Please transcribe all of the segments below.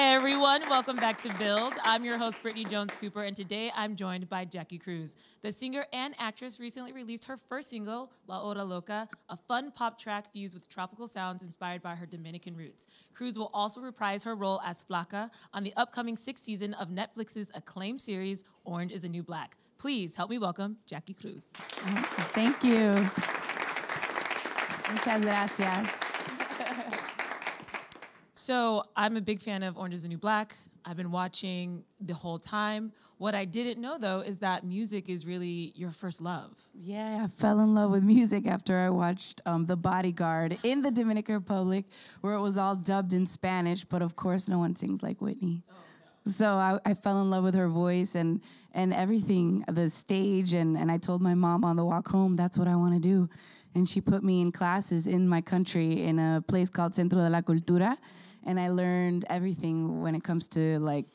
Hey everyone, welcome back to Build. I'm your host, Brittany Jones Cooper, and today I'm joined by Jackie Cruz. The singer and actress recently released her first single, La Hora Loca, a fun pop track fused with tropical sounds inspired by her Dominican roots. Cruz will also reprise her role as Flaca on the upcoming 6th season of Netflix's acclaimed series, Orange is the New Black. Please help me welcome Jackie Cruz. Thank you. Muchas gracias. So I'm a big fan of Orange is the New Black. I've been watching the whole time. What I didn't know, though, is that music is really your first love. Yeah, I fell in love with music after I watched The Bodyguard in the Dominican Republic, where it was all dubbed in Spanish, but of course no one sings like Whitney. Oh, no. So I fell in love with her voice and everything, the stage, and I told my mom on the walk home, that's what I want to do. And she put me in classes in my country in a place called Centro de la Cultura. And I learned everything when it comes to like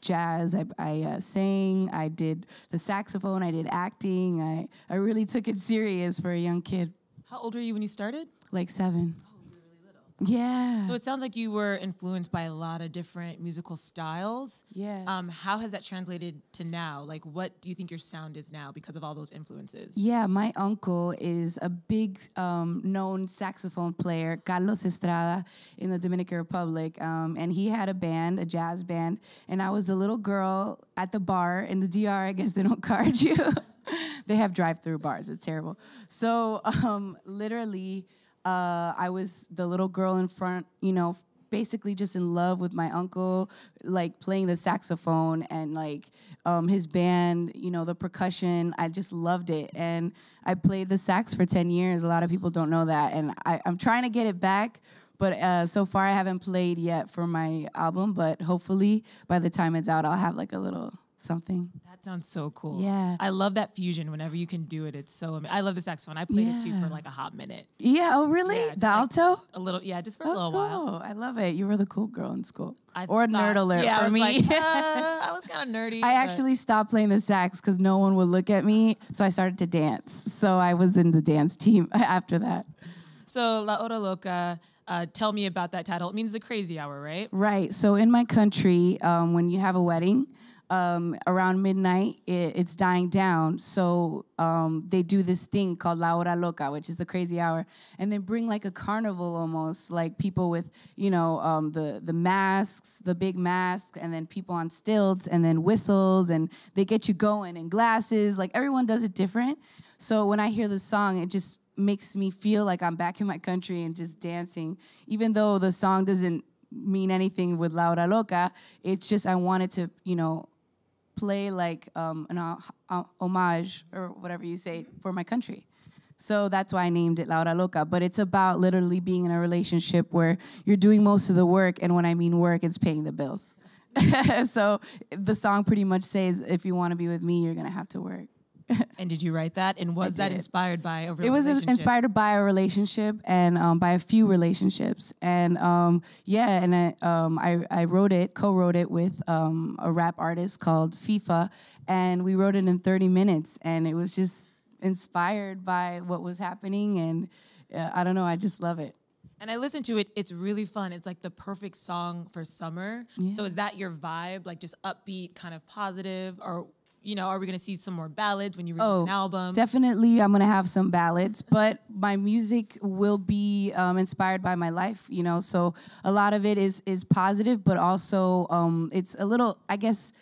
jazz. I sang, I did the saxophone, I did acting. I really took it serious for a young kid. How old were you when you started? Like 7. Oh, you were really little. Yeah. So it sounds like you were influenced by a lot of different musical styles. Yes. How has that translated to now? Like, what do you think your sound is now because of all those influences? Yeah, my uncle is a big known saxophone player, Carlos Estrada, in the Dominican Republic. And he had a band, a jazz band. And I was the little girl at the bar in the DR. I guess they don't card you. They have drive-through bars. It's terrible. So literally, I was the little girl in front, you know, basically just in love with my uncle, like playing the saxophone and like his band, you know, the percussion. I just loved it. And I played the sax for 10 years. A lot of people don't know that. And I'm trying to get it back, but so far I haven't played yet for my album, but hopefully by the time it's out, I'll have like a little something. That sounds so cool. Yeah. I love that fusion whenever you can do it. It's so amazing. I love the saxophone. I played it too for like a hot minute. Yeah, oh really? Yeah, the alto? A little, yeah, just for a little while. I love it. You were the cool girl in school. Or nerd alert yeah, for me. Like, I was kind of nerdy. I actually stopped playing the sax because no one would look at me, so I started to dance. So I was in the dance team after that. So La Hora Loca, tell me about that title. It means the crazy hour, right? Right. So in my country, when you have a wedding, around midnight, it's dying down. So they do this thing called La Hora Loca, which is the crazy hour. And they bring like a carnival almost, like people with, you know, the masks, the big masks, and then people on stilts, and then whistles, and they get you going, and glasses. Like everyone does it different. So when I hear the song, it just makes me feel like I'm back in my country and just dancing. Even though the song doesn't mean anything with La Hora Loca, it's just I wanted to, you know, play like an homage or whatever you say for my country. So that's why I named it La Hora Loca. But it's about literally being in a relationship where you're doing most of the work, and when I mean work, it's paying the bills. So the song pretty much says, if you want to be with me, you're going to have to work. And did you write that? And was that inspired by a It was inspired by a relationship and by a few relationships. And yeah, and I wrote it, co-wrote it with a rap artist called Feefa, and we wrote it in 30 minutes. And it was just inspired by what was happening, and I don't know, I just love it. And I listened to it. It's really fun. It's like the perfect song for summer. Yeah. So is that your vibe, like just upbeat, kind of positive, or you know, are we going to see some more ballads when you release an album? Definitely, I'm going to have some ballads, but my music will be inspired by my life, you know, so a lot of it is positive, but also it's a little, I guess,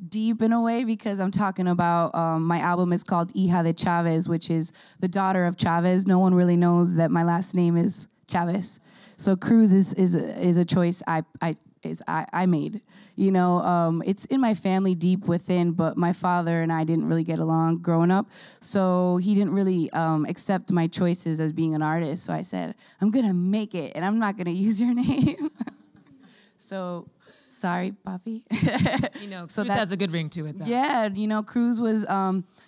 deep in a way, because I'm talking about, my album is called Hija de Chavez, which is the daughter of Chavez. No one really knows that my last name is Chavez. So Cruz is a choice I made. You know, it's in my family deep within, but my father and I didn't really get along growing up. So he didn't really accept my choices as being an artist. So I said, I'm going to make it, and I'm not going to use your name. So, sorry, Papi. You know, Cruz has a good ring to it, though. Yeah, you know, Cruz was,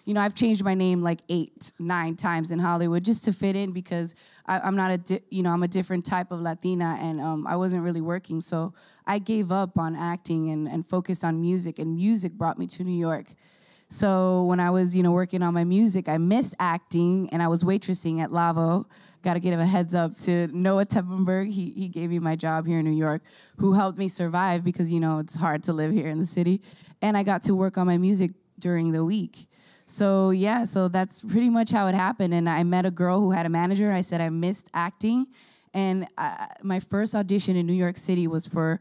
you know, I've changed my name like 8, 9 times in Hollywood just to fit in, because I'm not I'm a different type of Latina, and I wasn't really working. So I gave up on acting and focused on music, and music brought me to New York. So when I was, you know, working on my music, I missed acting, and I was waitressing at Lavo got to give a heads up to Noah Teppenberg. He gave me my job here in New York, who helped me survive because, you know, it's hard to live here in the city. And I got to work on my music during the week. So, yeah, so that's pretty much how it happened. And I met a girl who had a manager. I said I missed acting. And my first audition in New York City was for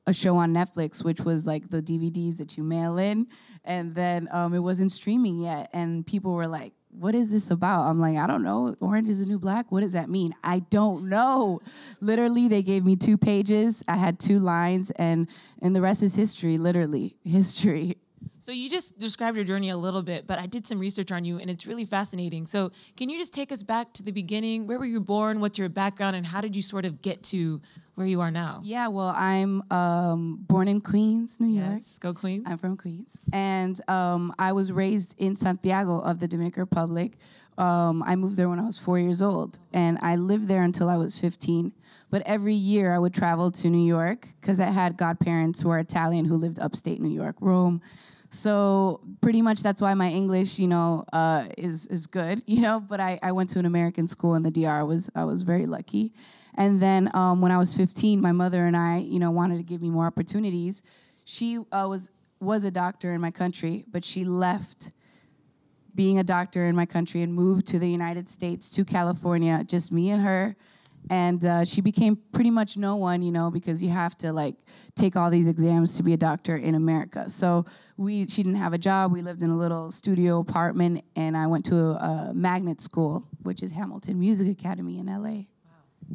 a show on Netflix, which was like the DVDs that you mail in. And then it wasn't streaming yet. And people were like, what is this about? I'm like, I don't know. Orange is the New Black? What does that mean? I don't know. Literally, they gave me 2 pages. I had 2 lines, and the rest is history, literally, history. So you just described your journey a little bit, but I did some research on you, and it's really fascinating. So can you just take us back to the beginning? Where were you born? What's your background? And how did you sort of get to where you are now? Yeah, well, I'm born in Queens, New York. Yes, go Queens. I'm from Queens. And I was raised in Santiago of the Dominican Republic. I moved there when I was 4 years old, and I lived there until I was 15. But every year I would travel to New York because I had godparents who are Italian who lived upstate New York, Rome. So pretty much that's why my English, you know, is good, you know. But I went to an American school in the DR. I was very lucky. And then when I was 15, my mother and I, you know, wanted to give me more opportunities. She was a doctor in my country, but she left being a doctor in my country and moved to the United States, to California, just me and her. And she became pretty much no one, you know, because you have to, like, take all these exams to be a doctor in America. So she didn't have a job. We lived in a little studio apartment, and I went to a magnet school, which is Hamilton Music Academy in LA. Wow.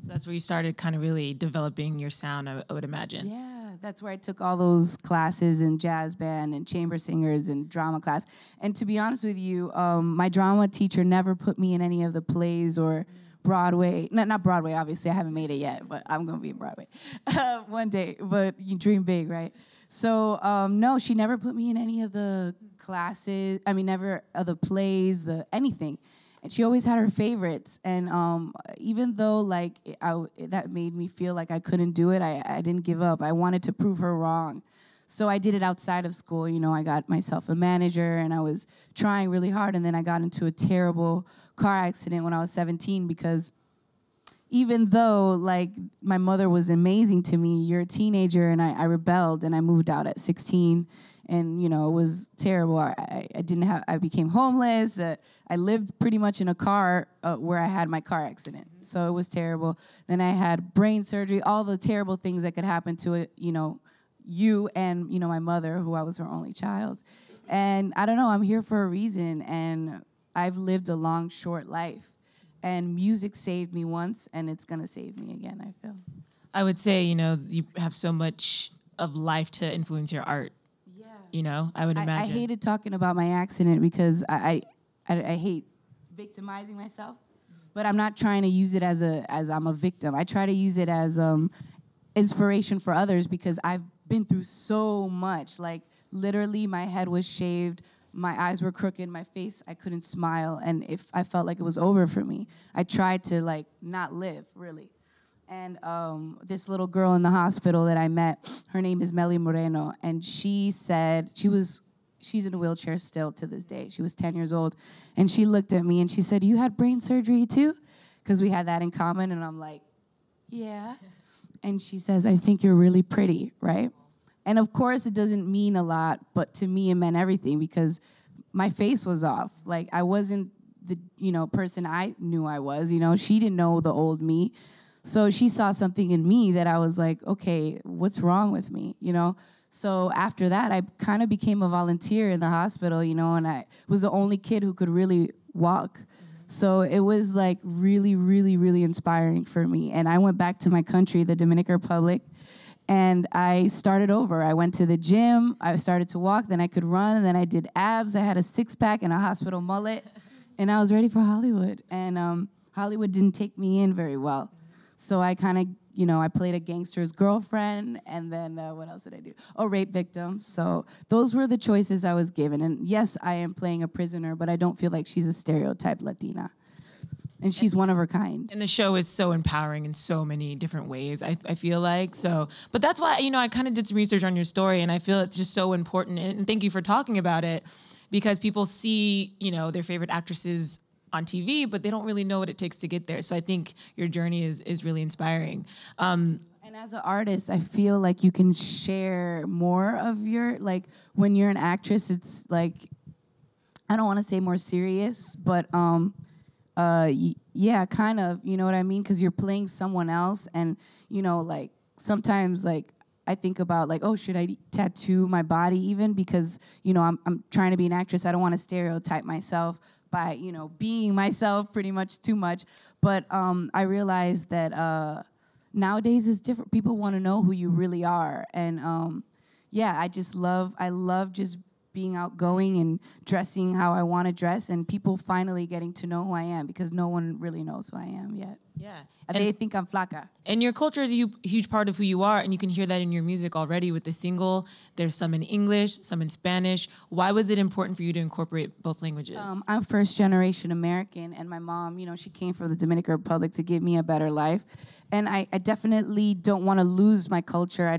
So that's where you started kind of really developing your sound, I would imagine. Yeah, that's where I took all those classes in jazz band and chamber singers and drama class. And to be honest with you, my drama teacher never put me in any of the plays or Broadway, not Broadway, obviously, I haven't made it yet, but I'm going to be in Broadway one day, but you dream big, right? So, no, she never put me in any of the classes, never the plays, anything. And she always had her favorites, and even though, like, that made me feel like I couldn't do it, I didn't give up. I wanted to prove her wrong. So I did it outside of school. You know, I got myself a manager, and I was trying really hard, and then I got into a terrible car accident when I was 17 because even though, like, my mother was amazing to me, you're a teenager, and I rebelled, and I moved out at 16, and, you know, it was terrible. I became homeless. I lived pretty much in a car where I had my car accident, so it was terrible. Then I had brain surgery, all the terrible things that could happen to it, you know, you and, you know, my mother, who I was her only child. And I don't know, I'm here for a reason, and I've lived a long, short life. And music saved me once, and it's gonna save me again, I feel. I would say, you know, you have so much of life to influence your art. Yeah. You know, I would imagine. I hated talking about my accident because I hate victimizing myself, but I'm not trying to use it as I'm a victim. I try to use it as inspiration for others because I've been through so much. Like, literally, my head was shaved, my eyes were crooked, my face, I couldn't smile, and if I felt like it was over for me, I tried to, like, not live, really. And this little girl in the hospital that I met, her name is Melly Moreno, and she said, she's in a wheelchair still to this day. She was 10 years old, and she looked at me and she said, "You had brain surgery too?" Because we had that in common, and I'm like, yeah. And she says, "I think you're really pretty," right? And of course, it doesn't mean a lot, but to me, it meant everything because my face was off. Like, I wasn't the, you know, person I knew I was. You know, she didn't know the old me. So she saw something in me that I was like, okay, what's wrong with me, you know? So after that, I kind of became a volunteer in the hospital, you know, and I was the only kid who could really walk. So it was, like, really, really, really inspiring for me. And I went back to my country, the Dominican Republic, and I started over. I went to the gym, I started to walk, then I could run, and then I did abs. I had a six-pack and a hospital mullet, and I was ready for Hollywood. And Hollywood didn't take me in very well. So I kind of, you know, I played a gangster's girlfriend, and then what else did I do? Oh, rape victim. So those were the choices I was given. And yes, I am playing a prisoner, but I don't feel like she's a stereotype Latina. And she's one of her kind. And the show is so empowering in so many different ways, I feel like. So, but that's why, you know, I kind of did some research on your story, and I feel it's just so important. And thank you for talking about it, because people see, you know, their favorite actresses on TV, but they don't really know what it takes to get there. So I think your journey is really inspiring. And as an artist, I feel like you can share more of your, like, when you're an actress, it's like, I don't want to say more serious, but yeah, kind of, you know what I mean? Because you're playing someone else, and, you know, like, sometimes, like, I think about, like, oh, should I tattoo my body even? Because, you know, I'm trying to be an actress. I don't want to stereotype myself by, you know, being myself pretty much too much. But I realized that nowadays it's different. People want to know who you really are. And yeah, I love just being outgoing and dressing how I want to dress, and people finally getting to know who I am, because no one really knows who I am yet. Yeah. And they think I'm flaca. And your culture is a huge part of who you are, and you can hear that in your music already with the single. There's some in English, some in Spanish. Why was it important for you to incorporate both languages? I'm first generation American, and my mom, you know, she came from the Dominican Republic to give me a better life. And I definitely don't want to lose my culture. I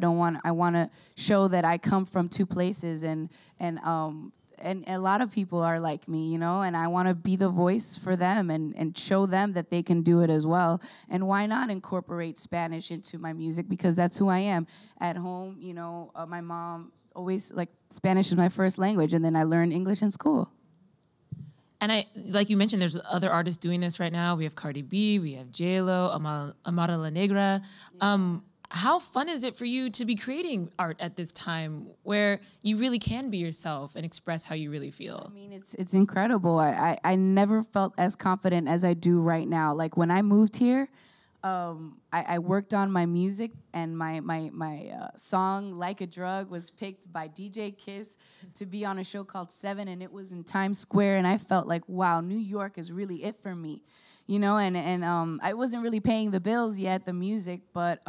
want to show that I come from two places, and a lot of people are like me, you know, and I want to be the voice for them and show them that they can do it as well. And why not incorporate Spanish into my music? Because that's who I am. At home, you know, my mom always, like, Spanish is my first language, and then I learned English in school. And like you mentioned, there's other artists doing this right now. We have Cardi B, we have J-Lo, Amara La Negra. Yeah. How fun is it for you to be creating art at this time where you really can be yourself and express how you really feel? I mean, it's incredible. I never felt as confident as I do right now. Like, when I moved here, I worked on my music, and my song "Like a Drug" was picked by DJ Kiss to be on a show called Seven, and it was in Times Square, and I felt like, wow, New York is really it for me. You know, and I wasn't really paying the bills yet, the music, but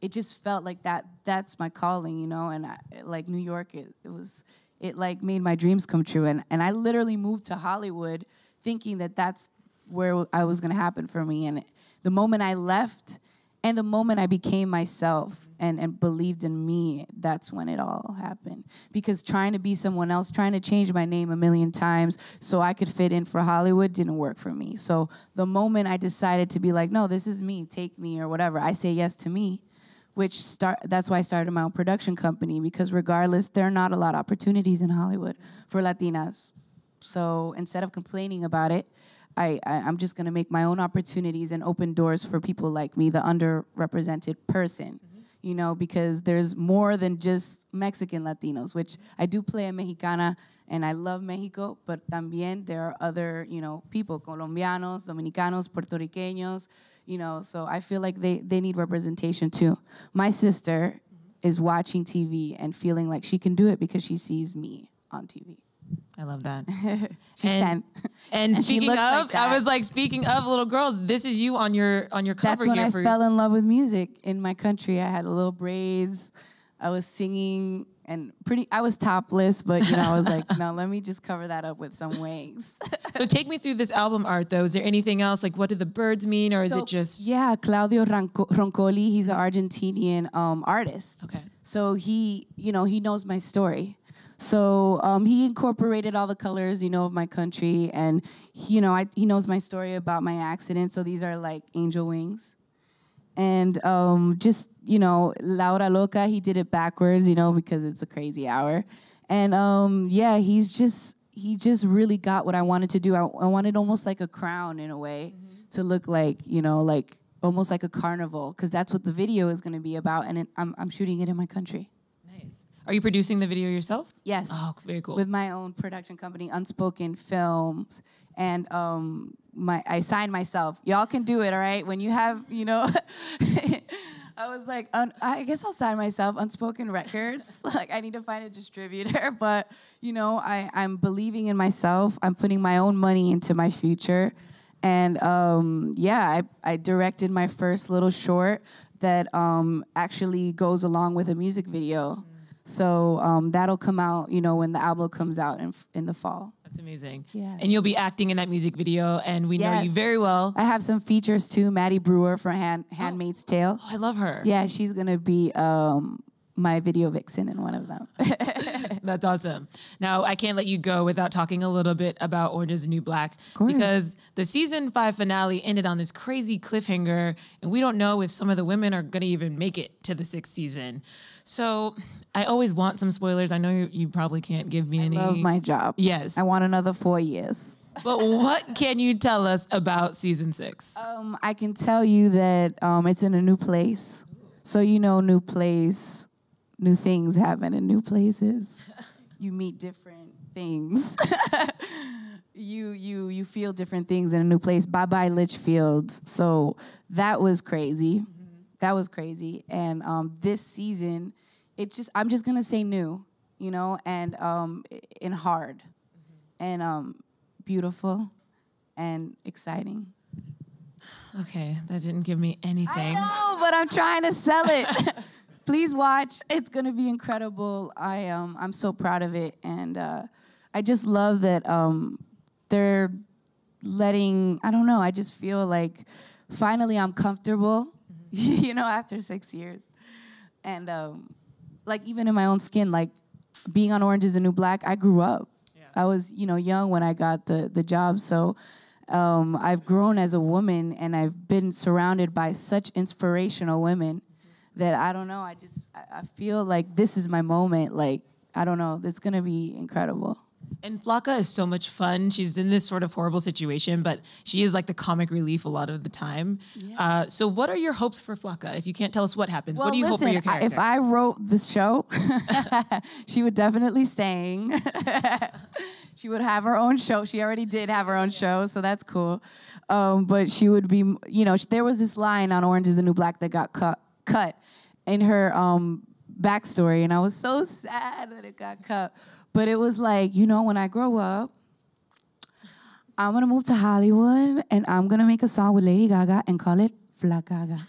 it just felt like that's my calling, you know, and like New York, it like made my dreams come true. And I literally moved to Hollywood thinking that that's where I was going to happen for me. And the moment I left and the moment I became myself and believed in me, that's when it all happened. Because trying to be someone else, trying to change my name a million times so I could fit in for Hollywood didn't work for me. So the moment I decided to be like, no, this is me, take me, or whatever, I say yes to me, that's why I started my own production company, because regardless, there are not a lot of opportunities in Hollywood for Latinas. So instead of complaining about it, I'm just going to make my own opportunities and open doors for people like me, the underrepresented person, you know, because there's more than just Mexican Latinos, which I do play a Mexicana, and I love Mexico, but también there are other, you know, people, Colombianos, Dominicanos, Puertorriqueños, you know, so I feel like they need representation too. My sister is watching TV and feeling like she can do it because she sees me on TV. I love that. She's 10. And speaking of, I was like, speaking of little girls, this is you on your cover. That's when here I fell in love with music in my country. I had little braids. I was singing, and I was topless, but, you know, I was like, no, let me just cover that up with some wings. So take me through this album art, though. Is there anything else? Like, what do the birds mean, or is it just... Yeah, Claudio Roncoli, he's an Argentinian artist. Okay. So he knows my story. So he incorporated all the colors, you know, of my country, and he knows my story about my accident. So these are like angel wings, and just, you know, La Hora Loca. He did it backwards, you know, because it's a crazy hour, and yeah, he just really got what I wanted to do. I wanted almost like a crown in a way to look like, you know, like almost like a carnival, because that's what the video is going to be about, and I'm shooting it in my country. Are you producing the video yourself? Yes. Oh, very cool. With my own production company, Unspoken Films. And I signed myself. Y'all can do it, all right? When you have, you know, I was like, I guess I'll sign myself, Unspoken Records. Like, I need to find a distributor. But, you know, I'm believing in myself. I'm putting my own money into my future. And, yeah, I directed my first little short that actually goes along with a music video. So that'll come out, you know, when the album comes out in the fall. That's amazing. Yeah. And you'll be acting in that music video, and we know you very well. I have some features too. Maddie Brewer from Handmaid's Tale. Oh, I love her. Yeah, she's gonna be my video vixen in one of them. That's awesome. Now, I can't let you go without talking a little bit about Orange is the New Black, because the season 5 finale ended on this crazy cliffhanger, and we don't know if some of the women are going to even make it to the 6th season. So I always want some spoilers. I know you probably can't give me any. I love my job. Yes. I want another 4 years. But what can you tell us about season 6? I can tell you that it's in a new place. So new place, new things happen in new places. You meet different things. you feel different things in a new place. Bye-bye Litchfield. So that was crazy. Mm-hmm. That was crazy. And this season, I'm just gonna say new, and hard, and beautiful, and exciting. Okay, that didn't give me anything. I know, but I'm trying to sell it. Please watch. It's gonna be incredible. I'm so proud of it, and I just love that they're letting. I don't know. I just feel like finally I'm comfortable, after 6 years, and like even in my own skin, like being on Orange is the New Black. I grew up. Yeah. I was young when I got the job, so. I've grown as a woman, and I've been surrounded by such inspirational women that I don't know. I feel like this is my moment. Like, I don't know. It's going to be incredible. And Flocka is so much fun. She's in this sort of horrible situation, but she is like the comic relief a lot of the time. Yeah. So what are your hopes for Flocka? If you can't tell us what happens, what do you hope for your character? If I wrote this show, she would definitely sing. She would have her own show. She already did have her own show, so that's cool. But she would be, there was this line on Orange is the New Black that got cut in her backstory, and I was so sad that it got cut. But it was like, when I grow up, I'm going to move to Hollywood, and I'm going to make a song with Lady Gaga and call it Flackaga.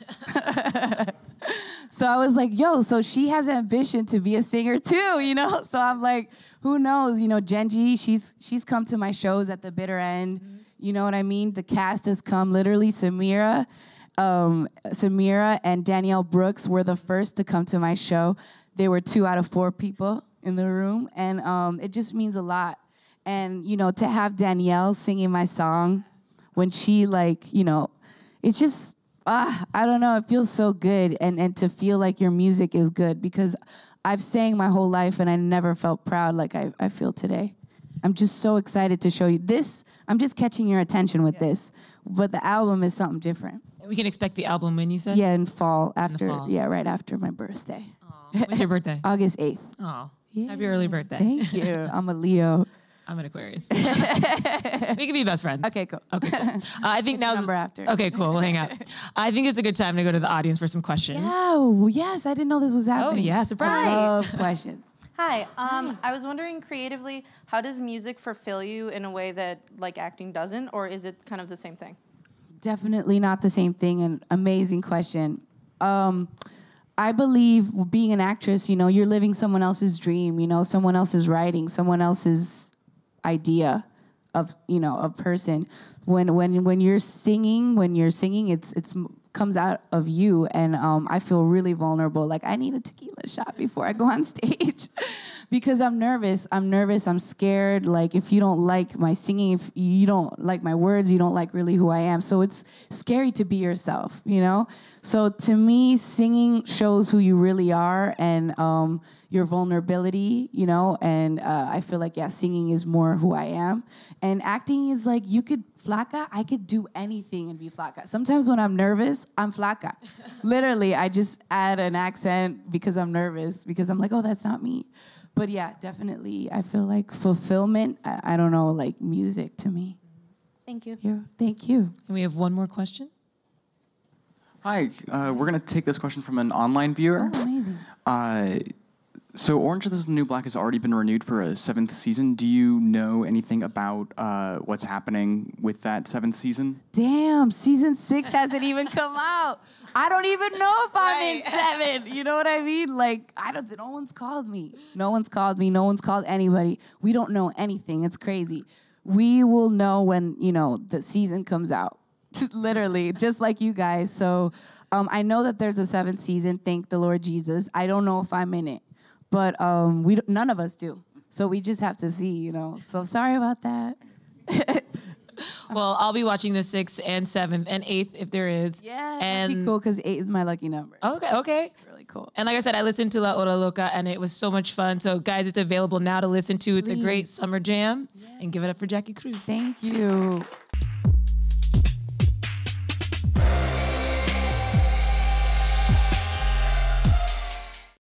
So I was like, so she has ambition to be a singer too, So I'm like, who knows? Genji, she's come to my shows at the bitter end. Mm-hmm. You know what I mean? The cast has come. Literally, Samira and Danielle Brooks were the first to come to my show. They were 2 out of 4 people in the room, and it just means a lot. And to have Danielle singing my song when she it's just I don't know, it feels so good, and to feel like your music is good, because I've sang my whole life and I never felt proud like I feel today. I'm just so excited to show you this. I'm just catching your attention with this, but the album is something different. And we can expect the album when, you said? Yeah, in fall, right after my birthday. Aww. When's your birthday? August 8th. Oh. Yeah. Happy early birthday. Thank you. I'm a Leo. I'm an Aquarius. We can be best friends. Okay, cool. Okay, cool. I think now. Number after. Okay, cool. We'll hang out. I think it's a good time to go to the audience for some questions. Yeah. Yes, I didn't know this was happening. Oh yeah, surprise! I love questions. Hi. I was wondering, creatively, how does music fulfill you in a way that acting doesn't, or is it kind of the same thing? Definitely not the same thing. An amazing question. I believe being an actress, you're living someone else's dream, someone else's writing, someone else's idea of, a person. When you're singing, it's comes out of you, and I feel really vulnerable. Like, I need a tequila shot before I go on stage because I'm nervous. I'm scared. Like, if you don't like my singing, if you don't like my words, you don't like really who I am. So it's scary to be yourself, So to me, singing shows who you really are, and your vulnerability, and I feel like, singing is more who I am. And acting is like, I could do anything and be Flocka. Sometimes when I'm nervous, I'm Flocka. Literally, I just add an accent because I'm nervous, because I'm like, oh, that's not me. But yeah, definitely, I feel like fulfillment, I don't know, like music to me. Thank you. Yeah, thank you. And we have one more question. Hi, we're going to take this question from an online viewer. Oh, amazing. So Orange is the New Black has already been renewed for a 7th season. Do you know anything about what's happening with that 7th season? Damn, season 6 hasn't even come out. I don't even know if I'm in 7. You know what I mean? Like, no one's called me. No one's called me. No one's called anybody. We don't know anything. It's crazy. We will know when, the season comes out. Literally, just like you guys. So I know that there's a 7th season. Thank the Lord Jesus. I don't know if I'm in it, but none of us do. So we just have to see, you know. So sorry about that. Well, I'll be watching the 6th and 7th and 8th if there is. Yeah, and that'd be cool because 8 is my lucky number. Okay. Really cool. And like I said, I listened to La Hora Loca, and it was so much fun. So, guys, it's available now to listen to. It's a great Please. summer jam. And give it up for Jackie Cruz. Thank you.